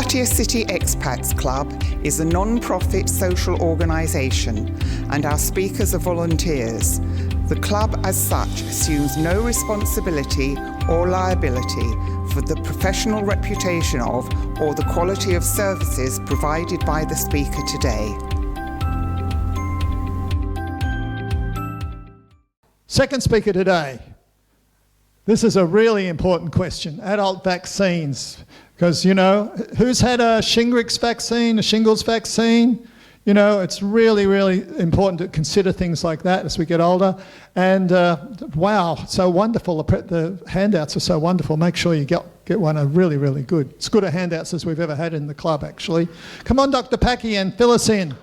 Battier City Expats Club is a non-profit social organisation and our speakers are volunteers. The club as such assumes no responsibility or liability for the professional reputation of or the quality of services provided by the speaker today. Second speaker today. This is a really important question, adult vaccines. Because, you know, who's had a Shingrix vaccine, a Shingles vaccine? You know, it's really, really important to consider things like that as we get older. And wow, so wonderful. The handouts are so wonderful. Make sure you get one, really, really good. It's good a handouts as we've ever had in the club, actually. Come on, Dr. Pakky, and fill us in.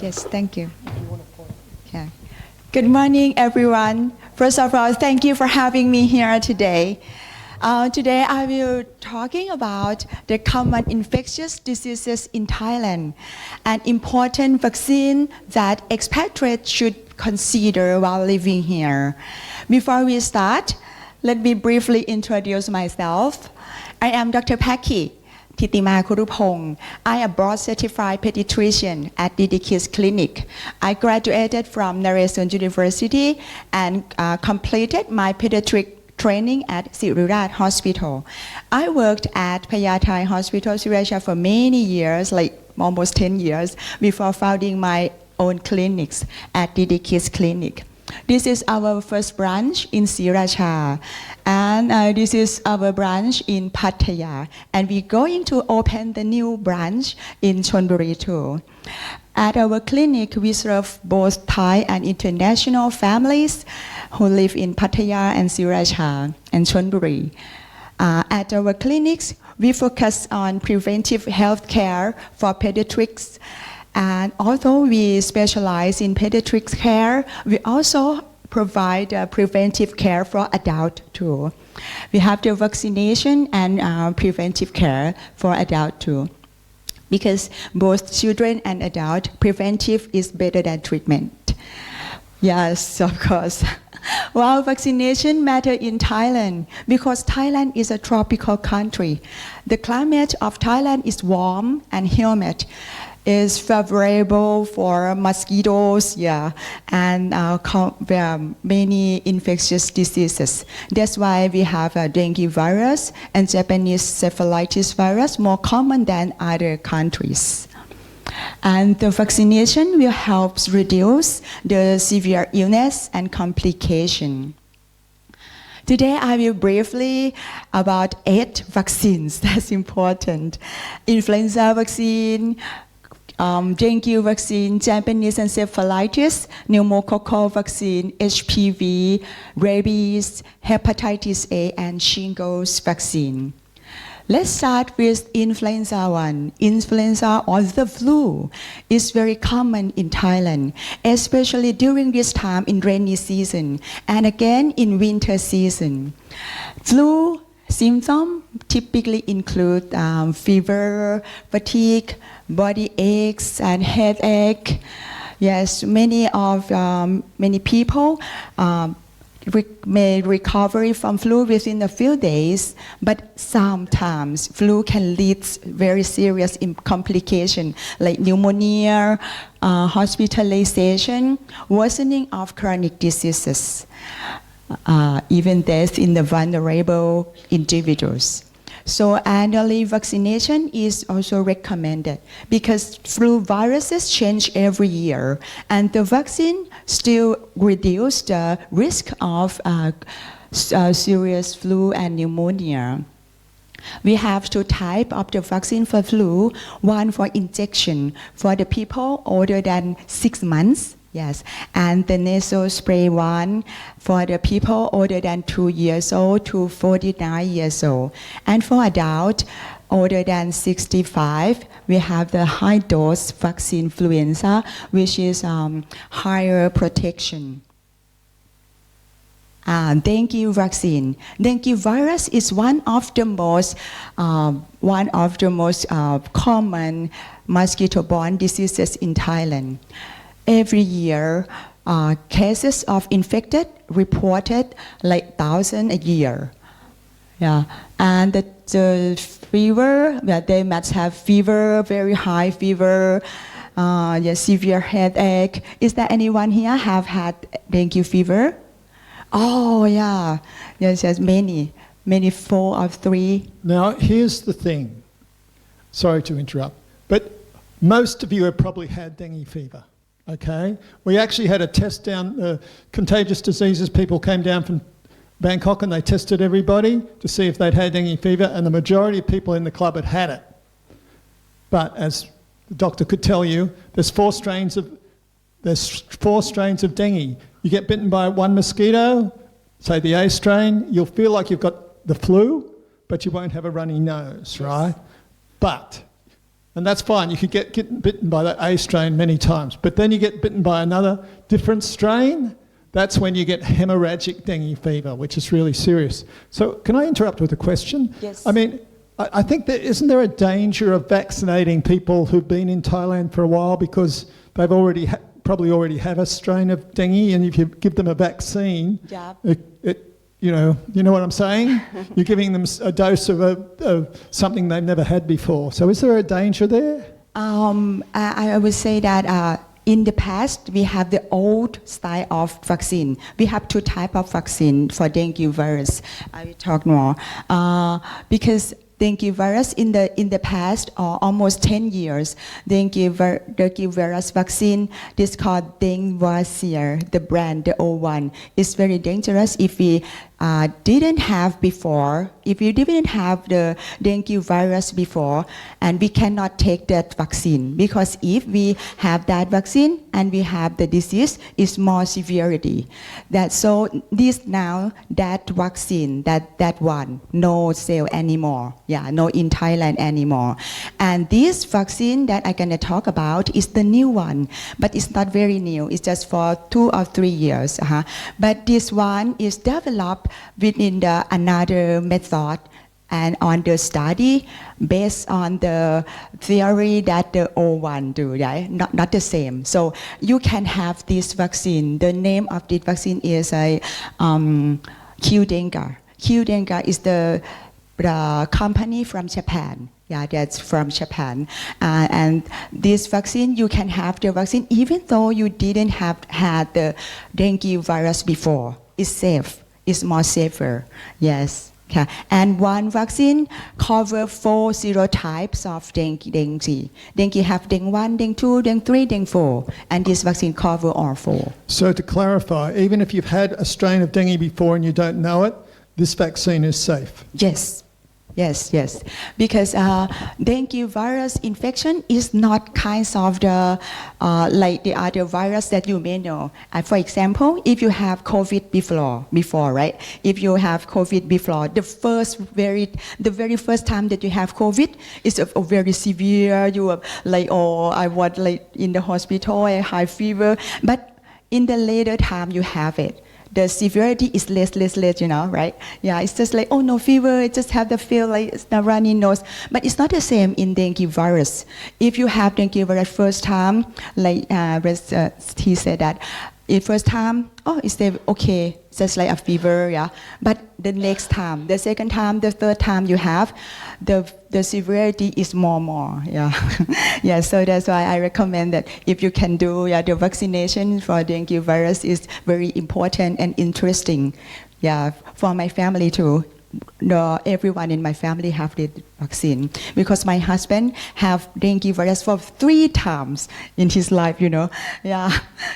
Yes, thank you. Okay. Good morning, everyone. First of all, thank you for having me here today. Today I will talking about the common infectious diseases in Thailand and important vaccine that expatriates should consider while living here. Before we start, let me briefly introduce myself. I am Dr. Pakky, Thitima Kurupong. I am a board-certified pediatrician at DDK's clinic. I graduated from Naresuan University and completed my pediatric training at Siriraj Hospital. I worked at Payathai Hospital, Sriraj for many years, like almost 10 years, before founding my own clinics at DDK's clinic. This is our first branch in Sriracha, and this is our branch in Pattaya, and we're going to open the new branch in Chonburi too. At our clinic, we serve both Thai and international families who live in Pattaya and Sriracha and Chonburi. At our clinics, we focus on preventive health care for pediatrics. And although we specialize in pediatrics care, we also provide preventive care for adults too. We have the vaccination and preventive care for adults too. Because both children and adults, preventive is better than treatment. Yes, of course. Well, vaccination matters in Thailand because Thailand is a tropical country. The climate of Thailand is warm and humid. Is favorable for mosquitoes, and many infectious diseases. That's why we have a dengue virus and Japanese encephalitis virus more common than other countries. And the vaccination will help reduce the severe illness and complication. Today I will briefly about 8 vaccines that's important. Influenza vaccine, dengue vaccine, Japanese encephalitis, pneumococcal vaccine, HPV, rabies, hepatitis A, and shingles vaccine. Let's start with influenza one. Influenza or the flu is very common in Thailand, especially during this time in rainy season and again in winter season. Flu symptoms typically include fever, fatigue, body aches, and headache. Yes, many people may recover from flu within a few days, but sometimes flu can lead very serious complications like pneumonia, hospitalization, worsening of chronic diseases. Even death in the vulnerable individuals. So annually vaccination is also recommended because flu viruses change every year and the vaccine still reduces the risk of serious flu and pneumonia. We have 2 types of the vaccine for flu, one for injection for the people older than 6 months. Yes, and the nasal spray one for the people older than 2 years old to 49 years old. And for adults older than 65, we have the high dose vaccine influenza, which is higher protection. Dengue vaccine. Dengue virus is one of the most common mosquito-borne diseases in Thailand. Every year, cases of infected reported like 1,000 a year. Yeah, and the fever, they must have fever, very high fever, severe headache. Is there anyone here have had dengue fever? Oh yeah, yes, many, 4 or 3. Now, here's the thing. Sorry to interrupt, but most of you have probably had dengue fever, okay? We actually had a test down, contagious diseases, people came down from Bangkok and they tested everybody to see if they'd had dengue fever, and the majority of people in the club had had it. But as the doctor could tell you, there's 4 strains of dengue. You get bitten by one mosquito, say the A strain, you'll feel like you've got the flu, but you won't have a runny nose, right? But, and that's fine, you could get bitten by that A strain many times, but then you get bitten by another different strain, that's when you get hemorrhagic dengue fever, which is really serious. So can I interrupt with a question? Yes. I mean, I think isn't there a danger of vaccinating people who've been in Thailand for a while because they've probably already have a strain of dengue, and if you give them a vaccine, yeah. You know what I'm saying? You're giving them a dose of something they've never had before. So is there a danger there? I would say that in the past, we have the old style of vaccine. We have 2 types of vaccine for dengue virus. I will talk more. Because dengue virus in the past, almost 10 years, dengue virus vaccine, this called Dengue, the brand, the old one, is very dangerous if we didn't have the dengue virus before, and we cannot take that vaccine, because if we have that vaccine and we have the disease, it's more severity. So this now, that vaccine, that one, no sale anymore. Yeah, no in Thailand anymore. And this vaccine that I'm gonna talk about is the new one, but it's not very new. It's just for 2 or 3 years. But this one is developed within another method and on the study based on the theory that the old one do, right? Not the same. So you can have this vaccine. The name of this vaccine is Dengue. Dengue is the company from Japan. Yeah, that's from Japan. And this vaccine, you can have the vaccine even though you didn't have had the dengue virus before. It's safe. It's more safer. Yes. Okay. And one vaccine covers 4 serotypes of dengue. Dengue have dengue 1, dengue 2, dengue 3, dengue 4. And this vaccine covers all 4. So to clarify, even if you've had a strain of dengue before and you don't know it, this vaccine is safe? Yes. Yes. Because dengue virus infection is not kinds of the like the other virus that you may know. For example, if you have COVID before, right? If you have COVID before, the very first time that you have COVID is very severe. You are like, I was like in the hospital, I high fever. But in the later time, you have it. The severity is less, right? Yeah, it's just like, no fever, it just have the feel like it's the runny nose. But it's not the same in dengue virus. If you have dengue virus first time, like he said that, first time, it's okay, just like a fever, yeah. But the next time, the second time, the third time you have, the severity is more, yeah. Yeah, so that's why I recommend that if you can do, the vaccination for dengue virus is very important and interesting, yeah, for my family too. Everyone in my family have the vaccine because my husband have dengue virus for 3 times in his life, Yeah,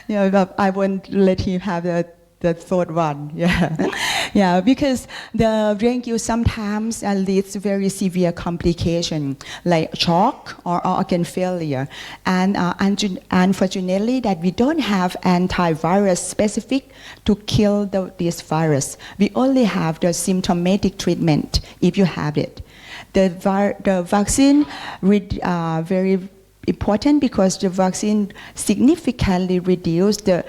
but I won't let him have the third one, yeah, because the dengue sometimes leads to very severe complication like shock or organ failure, and unfortunately that we don't have antivirus specific to kill this virus. We only have the symptomatic treatment if you have it. The vaccine very important because the vaccine significantly reduces the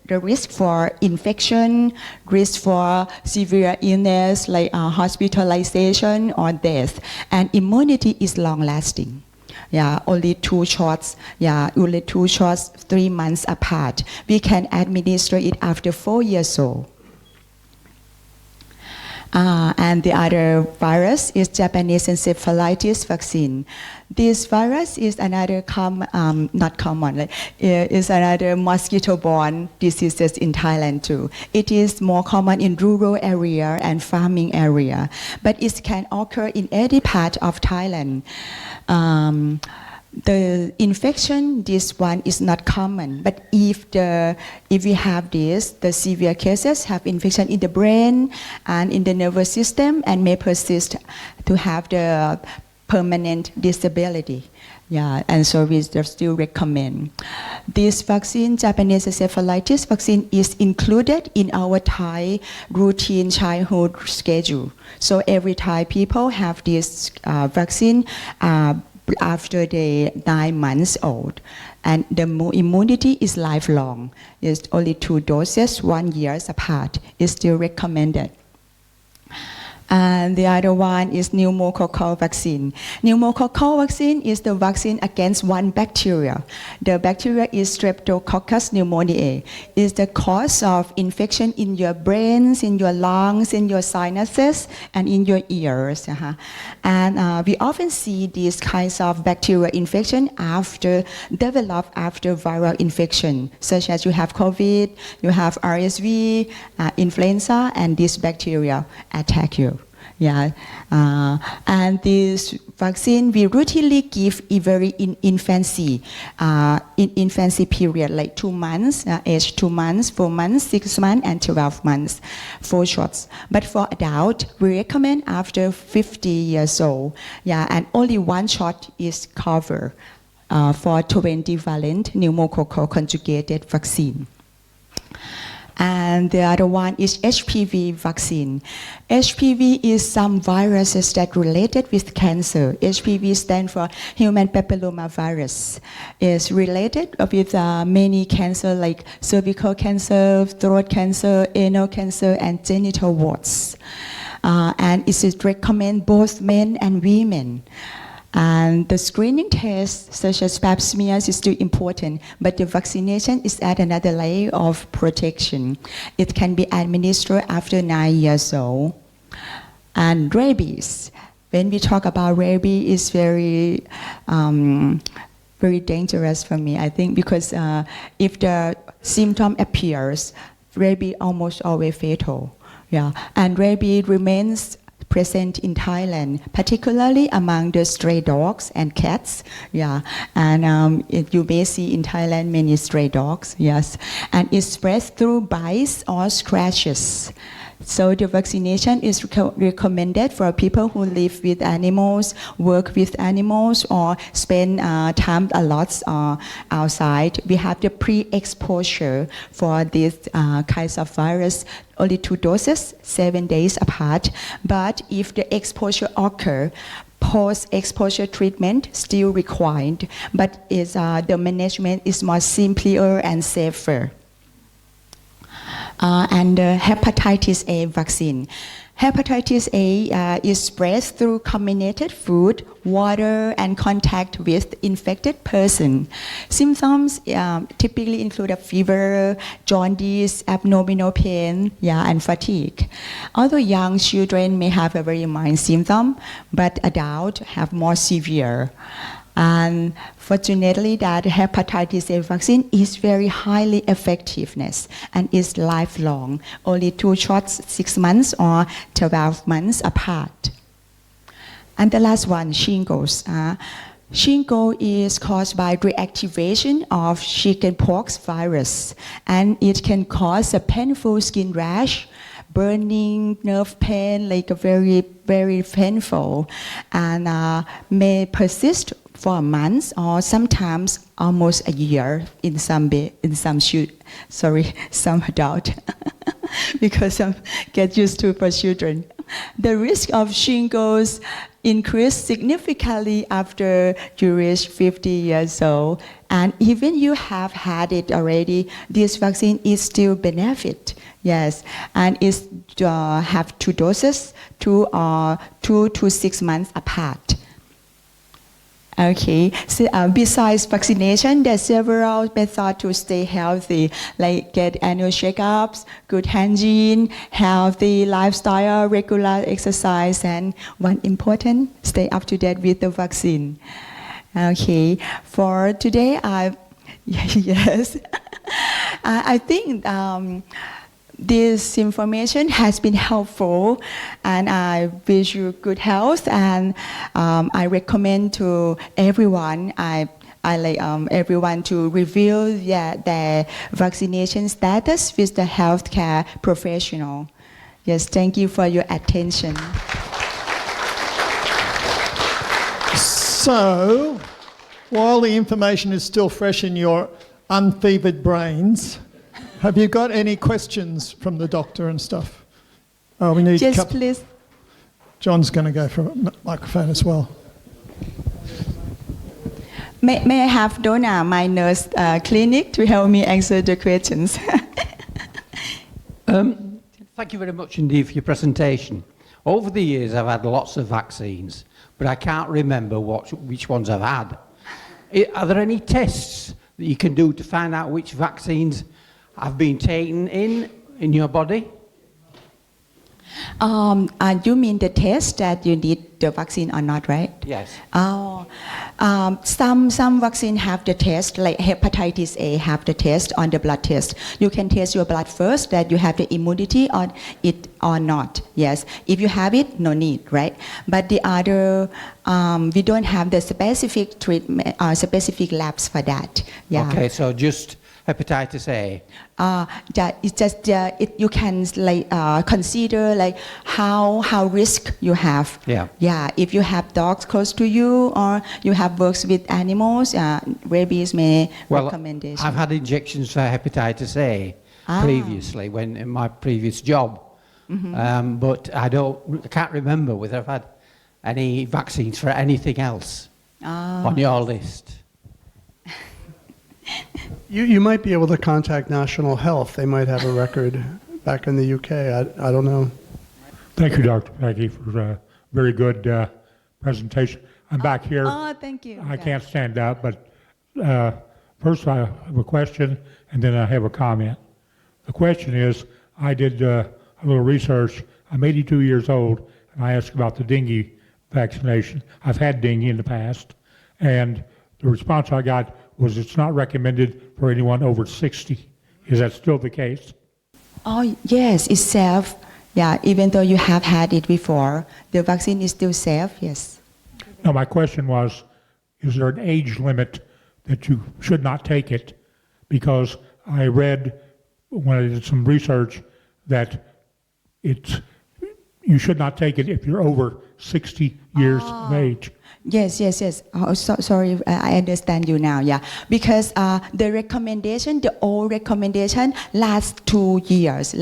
risk for infection, risk for severe illness like hospitalization or death, and immunity is long-lasting. Yeah, only 2 shots. Yeah, only 2 shots, 3 months apart. We can administer it after 4 years old. And the other virus is Japanese encephalitis vaccine. This virus is another is another mosquito-borne diseases in Thailand too. It is more common in rural area and farming area, but it can occur in any part of Thailand. The infection, this one is not common, but if we have this, the severe cases have infection in the brain and in the nervous system and may persist to have the permanent disability. Yeah, and so we still recommend. This vaccine, Japanese encephalitis vaccine, is included in our Thai routine childhood schedule. So every Thai people have this vaccine after they 9 months old, and the immunity is lifelong. It's only 2 doses, 1 year apart. It's still recommended. And the other one is pneumococcal vaccine. Pneumococcal vaccine is the vaccine against one bacteria. The bacteria is Streptococcus pneumoniae. It's the cause of infection in your brains, in your lungs, in your sinuses, and in your ears. And we often see these kinds of bacterial infection develop after viral infection, such as you have COVID, you have RSV, influenza, and this bacteria attack you. Yeah, and this vaccine we routinely give in infancy, in infancy period, like 2 months, age 2 months, 4 months, 6 months, and 12 months, 4 shots. But for adult, we recommend after 50 years old. Yeah, and only 1 shot is covered for 20-valent pneumococcal conjugated vaccine. And the other one is HPV vaccine. HPV is some viruses that related with cancer. HPV stands for human papillomavirus. It's related with many cancer like cervical cancer, throat cancer, anal cancer, and genital warts. And it is recommended both men and women. And the screening tests, such as pap smears, is still important, but the vaccination is at another layer of protection. It can be administered after 9 years old. And rabies. When we talk about rabies, it's very dangerous for me, I think, because if the symptom appears, rabies almost always fatal. Yeah, and rabies remains present in Thailand, particularly among the stray dogs and cats. Yeah, and you may see in Thailand many stray dogs. Yes, and it spreads through bites or scratches. So the vaccination is recommended for people who live with animals, work with animals, or spend time a lot outside. We have the pre-exposure for these kinds of virus, only 2 doses, 7 days apart. But if the exposure occurs, post-exposure treatment still required, but the management is more simpler and safer. And the Hepatitis A vaccine. Hepatitis A is spread through contaminated food, water, and contact with infected person. Symptoms typically include a fever, jaundice, abdominal pain, and fatigue. Although young children may have a very mild symptom, but adults have more severe. And fortunately, that hepatitis A vaccine is very highly effectiveness and is lifelong, only 2 shots, 6 months or 12 months apart. And the last one, shingles. Shingles is caused by reactivation of chickenpox virus, and it can cause a painful skin rash, burning, nerve pain, like a very, very painful, and may persist for months or sometimes almost a year in some adult because some get used to for children. The risk of shingles increase significantly after you reach 50 years old, and even you have had it already, this vaccine is still benefit. Yes, and it's have 2 doses, 2 to 6 months apart. Okay. So, besides vaccination, there's several methods to stay healthy, like get annual checkups, good hygiene, healthy lifestyle, regular exercise, and one important, stay up to date with the vaccine. Okay. For today, yes, I think. This information has been helpful, and I wish you good health. And I recommend to everyone. I like everyone to review their vaccination status with the healthcare professional. Yes, thank you for your attention. So, while the information is still fresh in your unfevered brains, have you got any questions from the doctor and stuff? Oh, we need Yes, please. John's going to go for a microphone as well. May I have Donna, my nurse clinic, to help me answer the questions? Thank you very much indeed for your presentation. Over the years, I've had lots of vaccines, but I can't remember which ones I've had. Are there any tests that you can do to find out which vaccines have been taken in your body? You mean the test that you need the vaccine or not, right? Yes. Oh, some vaccine have the test, like Hepatitis A have the test on the blood test. You can test your blood first that you have the immunity on it or not. Yes, if you have it, no need, right? But the other, we don't have the specific treatment, specific labs for that. Yeah. Okay, so just Hepatitis A. It's just you can like consider like how risk you have. Yeah. Yeah. If you have dogs close to you or you have works with animals, rabies may recommendation. I've had injections for Hepatitis A previously when in my previous job, but I can't remember whether I've had any vaccines for anything else on your list. You might be able to contact National Health. They might have a record back in the UK. I don't know. Thank you, Dr. Pakky, for a very good presentation. I'm back here. Oh, thank you. I can't stand up, but first I have a question, and then I have a comment. The question is, I did a little research. I'm 82 years old, and I asked about the dengue vaccination. I've had dengue in the past, and the response I got was it's not recommended for anyone over 60. Is that still the case? Oh, yes, it's safe. Yeah, even though you have had it before, the vaccine is still safe, yes. Now, my question was, is there an age limit that you should not take it? Because I read when I did some research that you should not take it if you're over 60 years of age. Yes. Oh, sorry, I understand you now. Yeah, because the recommendation, the old recommendation, lasts 2 years.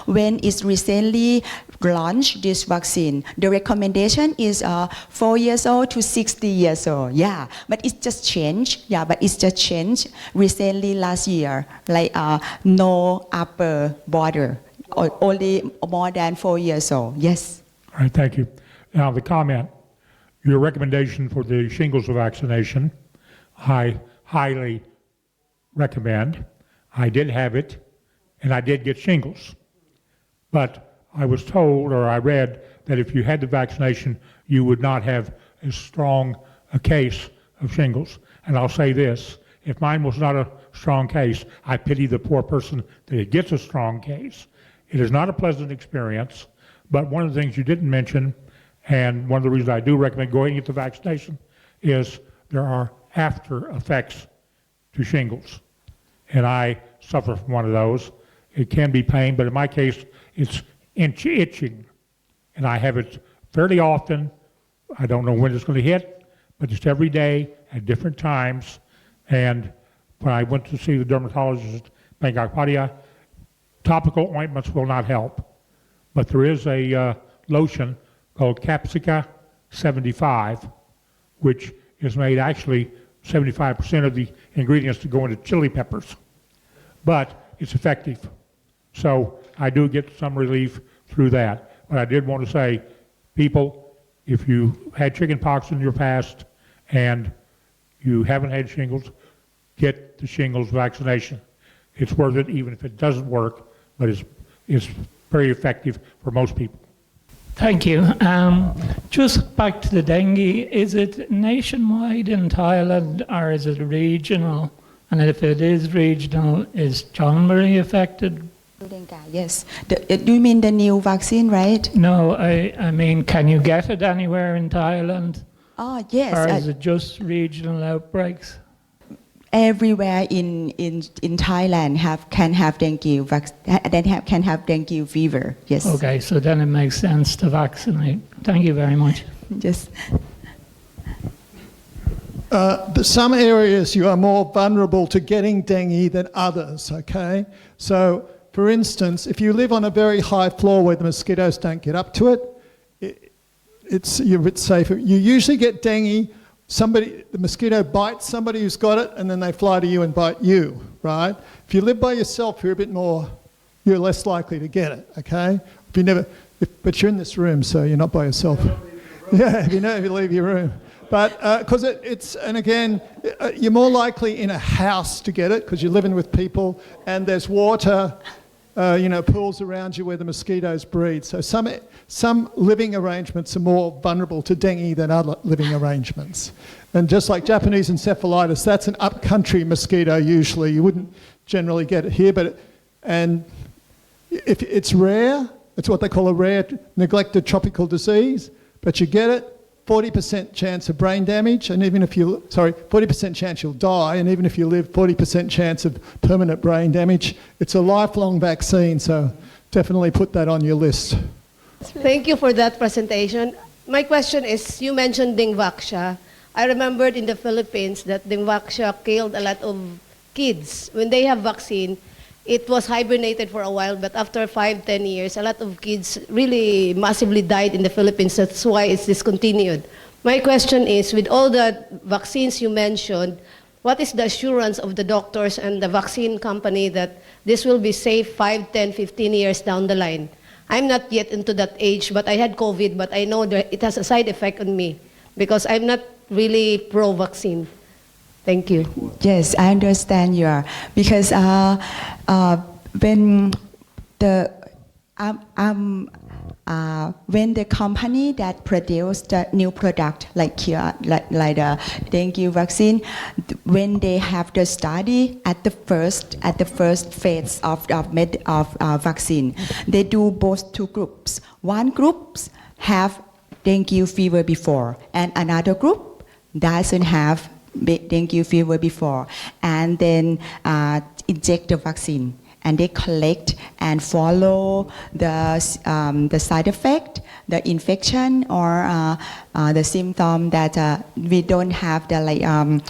When it's recently launched, this vaccine, the recommendation is 4 years old to 60 years old. Yeah, but it's just changed. Yeah, but it's just changed recently last year. Like no upper border, only more than 4 years old. Yes. All right, thank you. Now the comment. Your recommendation for the shingles vaccination, I highly recommend. I did have it, and I did get shingles. But I was told, or I read, that if you had the vaccination, you would not have as strong a case of shingles. And I'll say this, if mine was not a strong case, I pity the poor person that it gets a strong case. It is not a pleasant experience, but one of the things you didn't mention, and one of the reasons I do recommend going to get the vaccination, is there are after effects to shingles. And I suffer from one of those. It can be pain, but in my case, it's itching. And I have it fairly often. I don't know when it's going to hit, but it's every day at different times. And when I went to see the dermatologist, Pakky, topical ointments will not help. But there is a lotion called Capsica 75, which is made actually 75% of the ingredients to go into chili peppers. But it's effective. So I do get some relief through that. But I did want to say, people, if you had chicken pox in your past and you haven't had shingles, get the shingles vaccination. It's worth it even if it doesn't work, but it's very effective for most people. Thank you. Just back to the dengue, is it nationwide in Thailand or is it regional? And if it is regional, is Chonburi affected? Yes. Do you mean the new vaccine, right? No, I mean, can you get it anywhere in Thailand? Oh, yes. Or is it just regional outbreaks? Everywhere in Thailand can have dengue can have dengue fever. Yes. Okay, so then it makes sense to vaccinate. Thank you very much. Yes. Some areas you are more vulnerable to getting dengue than others, okay? So, for instance, if you live on a very high floor where the mosquitoes don't get up to it, you're a bit safer. You usually get dengue, the mosquito bites somebody who's got it and then they fly to you and bite you, right? If you live by yourself, you're less likely to get it, okay? But you're in this room, so you're not by yourself. Yeah, if you leave your room. But because you're more likely in a house to get it because you're living with people and there's water, pools around you where the mosquitoes breed. So some living arrangements are more vulnerable to dengue than other living arrangements. And just like Japanese encephalitis, that's an upcountry mosquito usually. You wouldn't generally get it here, and if it's rare, it's what they call a rare neglected tropical disease, but you get it, 40% chance of brain damage, and 40% chance you'll die, and even if you live, 40% chance of permanent brain damage. It's a lifelong vaccine, so definitely put that on your list. Thank you for that presentation. My question is, you mentioned Dengvaxia. I remembered in the Philippines that Dengvaxia killed a lot of kids. When they have vaccine, it was hibernated for a while, but after 5-10 years, a lot of kids really massively died in the Philippines. That's why it's discontinued. My question is, with all the vaccines you mentioned, what is the assurance of the doctors and the vaccine company that this will be safe 5, 10, 15 years down the line? I'm not yet into that age, but I had COVID, but I know that it has a side effect on me because I'm not really pro-vaccine. Thank you. Yes, I understand you are. Because when the company that produced the new product like the dengue vaccine, when they have the study at the first phase of vaccine, they do both two groups. One group have dengue fever before, and another group doesn't have dengue fever before, and then inject the vaccine, and they collect and follow the side effect, the infection, or the symptom that we don't have the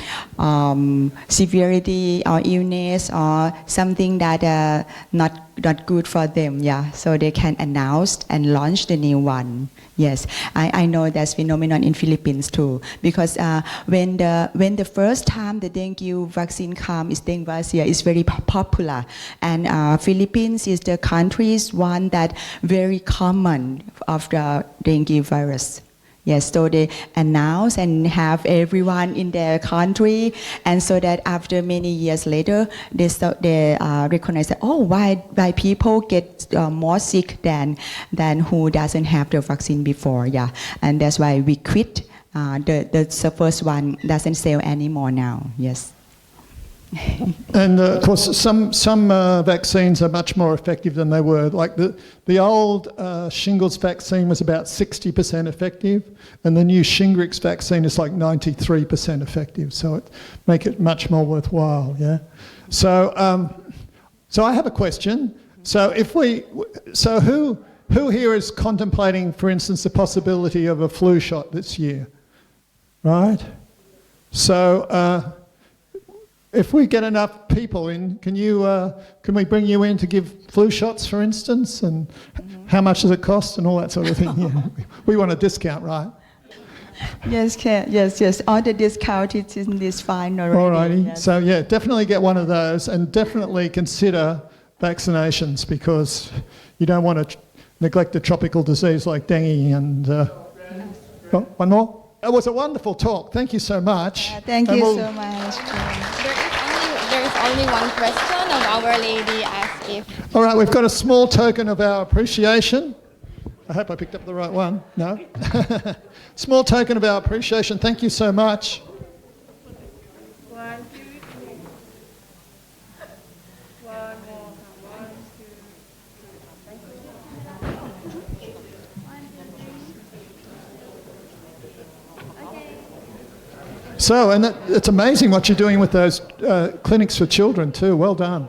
severity or illness or something that not good for them. Yeah, so they can announce and launch the new one. Yes, I know that's phenomenon in Philippines too, because when the first time the dengue vaccine comes, Dengvaxia is very popular, and Philippines is the country's one that very common of the dengue virus. Yes, so they announce and have everyone in their country, and so that after many years later, they recognize that, why people get more sick than who doesn't have the vaccine before, yeah, and that's why we quit. The first one doesn't sell anymore now. Yes. And of course, some vaccines are much more effective than they were. Like the old shingles vaccine was about 60% effective, and the new Shingrix vaccine is like 93% effective. So it make it much more worthwhile. Yeah. So I have a question. So who here is contemplating, for instance, the possibility of a flu shot this year, right? So. If we get enough people in, can we bring you in to give flu shots, for instance, and how much does it cost and all that sort of thing? Yeah. We want a discount, right? Yes. All the discount is fine already. All righty. Yes. So yeah, definitely get one of those, and definitely consider vaccinations because you don't want to neglect a tropical disease like dengue. And one more. It was a wonderful talk. Thank you so much. Thank And you we'll- so much. There is only one question of Our Lady asked if All right, we've got a small token of our appreciation. I hope I picked up the right one. No? Small token of our appreciation. Thank you so much. So, and it's amazing what you're doing with those clinics for children too. Well done.